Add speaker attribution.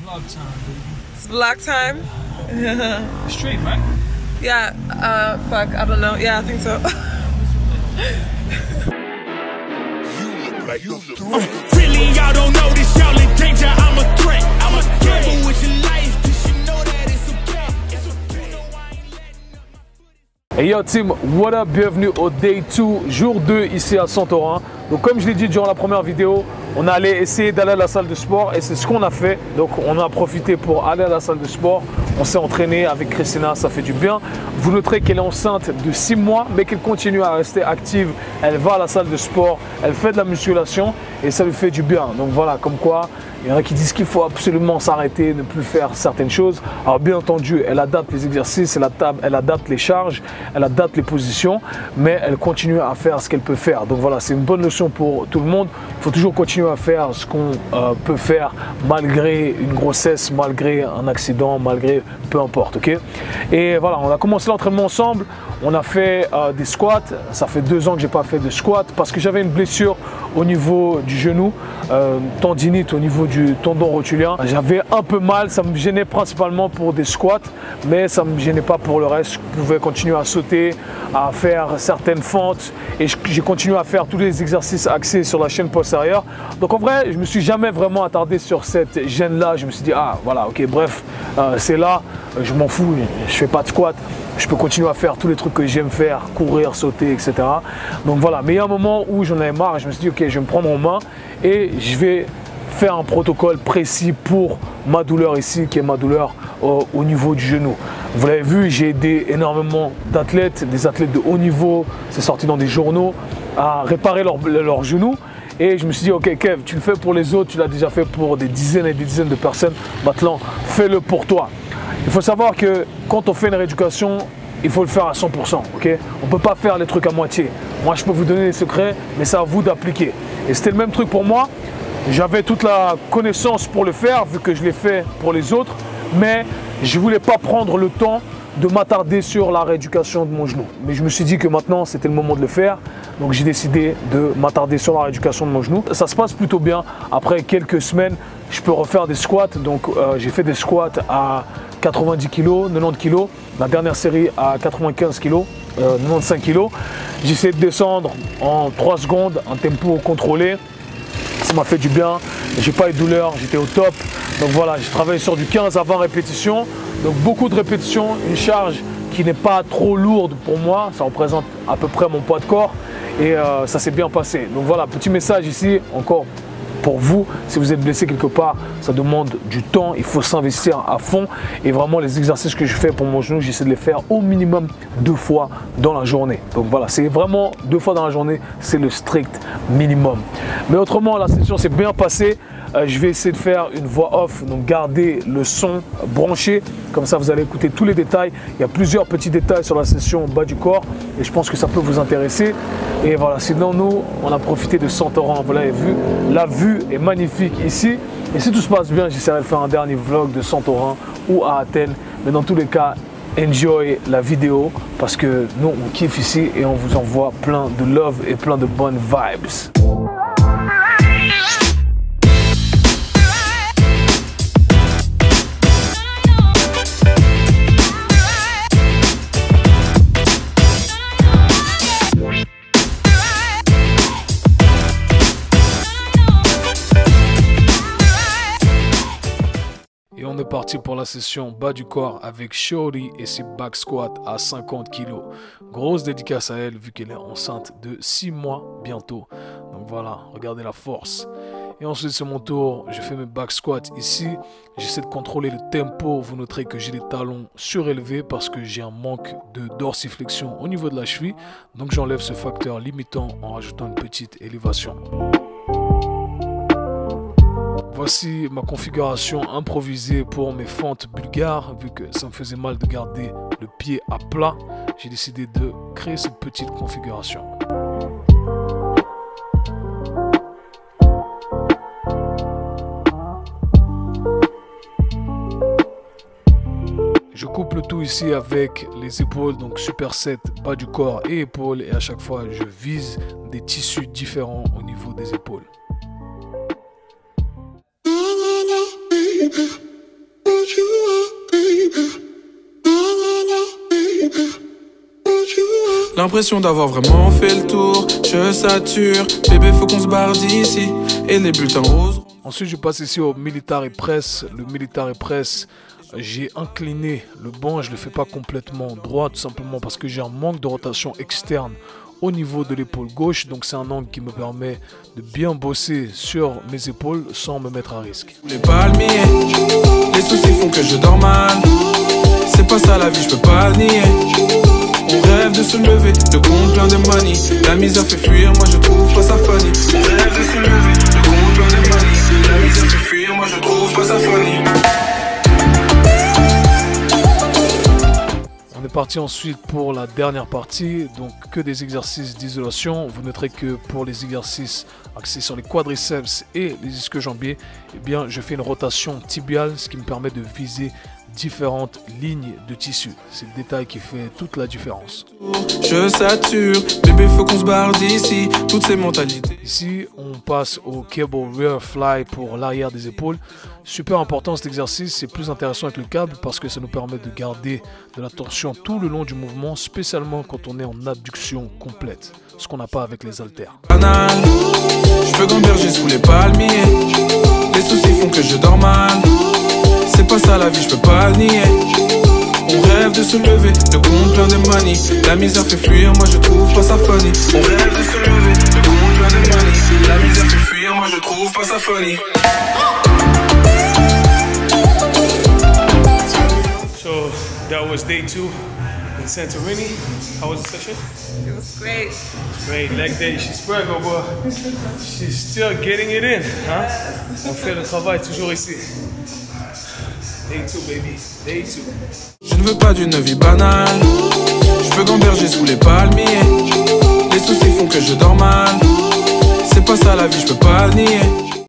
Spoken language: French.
Speaker 1: vlog time, baby.
Speaker 2: It's vlog time?
Speaker 1: Straight, right?
Speaker 2: Yeah, fuck, I don't know. Yeah, I think so.
Speaker 3: Really, y'all don't know this, y'all in danger. I'm a threat. I'm a gamble with your life, cause you know that it's okay. It's okay, no, I ain't letting
Speaker 4: Hey yo team, what up, bienvenue au Day 2, jour 2 ici à Santorin. Donc comme je l'ai dit durant la première vidéo, on allait essayer d'aller à la salle de sport et c'est ce qu'on a fait. Donc on a profité pour aller à la salle de sport. On s'est entraîné avec Christina, ça fait du bien. Vous noterez qu'elle est enceinte de 6 mois mais qu'elle continue à rester active. Elle va à la salle de sport, elle fait de la musculation et ça lui fait du bien. Donc voilà, comme quoi, il y en a qui disent qu'il faut absolument s'arrêter, ne plus faire certaines choses. Alors bien entendu, elle adapte les exercices, elle adapte les charges, elle adapte les positions, mais elle continue à faire ce qu'elle peut faire. Donc voilà, c'est une bonne leçon pour tout le monde. Il faut toujours continuer à faire ce qu'on peut faire malgré une grossesse, malgré un accident, malgré peu importe, ok? Et voilà, on a commencé l'entraînement ensemble. On a fait des squats. Ça fait 2 ans que j'ai pas fait de squat parce que j'avais une blessure au niveau du genou, tendinite au niveau du tendon rotulien. J'avais un peu mal, ça me gênait principalement pour des squats, mais ça me gênait pas pour le reste. Je pouvais continuer à sauter, à faire certaines fentes et j'ai continué à faire tous les exercices axés sur la chaîne postérieure. Donc en vrai, je me suis jamais vraiment attardé sur cette gêne-là. Je me suis dit, ah voilà, ok, bref, c'est là, je m'en fous, je fais pas de squat. Je peux continuer à faire tous les trucs que j'aime faire, courir, sauter, etc. Donc voilà, mais il y a un moment où j'en avais marre et je me suis dit, ok, je vais me prendre en main et je vais faire un protocole précis pour ma douleur ici, qui est ma douleur au niveau du genou. Vous l'avez vu, j'ai aidé énormément d'athlètes, des athlètes de haut niveau, c'est sorti dans des journaux, à réparer leur genou. Et je me suis dit, ok Kev, tu le fais pour les autres, tu l'as déjà fait pour des dizaines et des dizaines de personnes, maintenant fais-le pour toi. Il faut savoir que quand on fait une rééducation, il faut le faire à 100%, ok? On ne peut pas faire les trucs à moitié. Moi, je peux vous donner les secrets, mais c'est à vous d'appliquer. Et c'était le même truc pour moi. J'avais toute la connaissance pour le faire, vu que je l'ai fait pour les autres, mais je ne voulais pas prendre le temps de m'attarder sur la rééducation de mon genou. Mais je me suis dit que maintenant, c'était le moment de le faire. Donc, j'ai décidé de m'attarder sur la rééducation de mon genou. Ça se passe plutôt bien. Après quelques semaines, je peux refaire des squats. Donc, j'ai fait des squats à 90 kg, 90 kg. La dernière série à 95 kg, 95 kg. J'ai essayé de descendre en 3 secondes, un tempo contrôlé. Ça m'a fait du bien. J'ai pas eu de douleur, j'étais au top. Donc voilà, j'ai travaillé sur du 15 à 20 répétitions. Donc beaucoup de répétitions, une charge qui n'est pas trop lourde pour moi. Ça représente à peu près mon poids de corps. Et ça s'est bien passé. Donc voilà, petit message ici, encore pour vous, si vous êtes blessé quelque part, ça demande du temps, il faut s'investir à fond. Et vraiment, les exercices que je fais pour mon genou, j'essaie de les faire au minimum 2 fois dans la journée. Donc voilà, c'est vraiment 2 fois dans la journée, c'est le strict minimum. Mais autrement, la session s'est bien passée. Je vais essayer de faire une voix off, donc garder le son branché. Comme ça, vous allez écouter tous les détails. Il y a plusieurs petits détails sur la session bas du corps et je pense que ça peut vous intéresser. Et voilà, sinon nous, on a profité de Santorin, vous l'avez vu. La vue est magnifique ici. Et si tout se passe bien, j'essaierai de faire un dernier vlog de Santorin ou à Athènes. Mais dans tous les cas, enjoy la vidéo parce que nous, on kiffe ici et on vous envoie plein de love et plein de bonnes vibes. Et on est parti pour la session bas du corps avec Shorty et ses back squats à 50 kg. Grosse dédicace à elle vu qu'elle est enceinte de 6 mois bientôt. Donc voilà, regardez la force. Et ensuite c'est mon tour, je fais mes back squats ici. J'essaie de contrôler le tempo. Vous noterez que j'ai les talons surélevés parce que j'ai un manque de dorsiflexion au niveau de la cheville. Donc j'enlève ce facteur limitant en rajoutant une petite élévation. Voici ma configuration improvisée pour mes fentes bulgares. Vu que ça me faisait mal de garder le pied à plat, j'ai décidé de créer cette petite configuration. Je coupe le tout ici avec les épaules, donc superset, bas du corps et épaules. Et à chaque fois, je vise des tissus différents au niveau des épaules.
Speaker 5: l'impression d'avoir vraiment fait le tour. Je sature, bébé faut qu'on se barre d'ici. Et les bulletins roses.
Speaker 4: Ensuite je passe ici au Military Press. Le Military Press, j'ai incliné le banc, je ne le fais pas complètement droit, tout simplement parce que j'ai un manque de rotation externe au niveau de l'épaule gauche. Donc c'est un angle qui me permet de bien bosser sur mes épaules sans me mettre à risque.
Speaker 5: Les palmiers, les soucis font que je dors mal. C'est pas ça la vie, je peux pas le nier. On rêve de se lever, le compte plein de money. La misère fait fuir, moi je trouve pas ça funny. On rêve de se lever, le compte plein de money. La misère fait fuir, moi je trouve pas ça funny.
Speaker 4: On est parti ensuite pour la dernière partie, donc que des exercices d'isolation. Vous noterez que pour les exercices axés sur les quadriceps et les ischio-jambiers, eh bien, je fais une rotation tibiale, ce qui me permet de viser différentes lignes de tissu. C'est le détail qui fait toute la différence.
Speaker 5: Je sature, bébé faut qu'on se barre d'ici, toutes ces mentalités.
Speaker 4: Ici, on passe au cable rear fly pour l'arrière des épaules. Super important cet exercice, c'est plus intéressant avec le câble parce que ça nous permet de garder de la tension tout le long du mouvement, spécialement quand on est en abduction complète, ce qu'on n'a pas avec les haltères.
Speaker 5: Banal, je peux gamberger sous les palmiers. Les soucis font que je dors mal. C'est pas ça la vie, je peux pas le nier. On rêve de se lever, le compte plein de money. La misère fait fuir, moi je trouve pas ça funny. On rêve de se lever, le compte plein de money. La misère fait fuir, moi je trouve pas ça funny.
Speaker 1: So that was day 2 in Santorini. How was the session?
Speaker 2: It was great.
Speaker 1: Great, leg day. She's pregnant, boy. She's still getting it in, hein? On fait le travail toujours ici. Day 2, baby. Day 2.
Speaker 5: Je ne veux pas d'une vie banale. Je veux gamberger sous les palmiers. Les soucis font que je dors mal. C'est pas ça la vie, je peux pas le nier.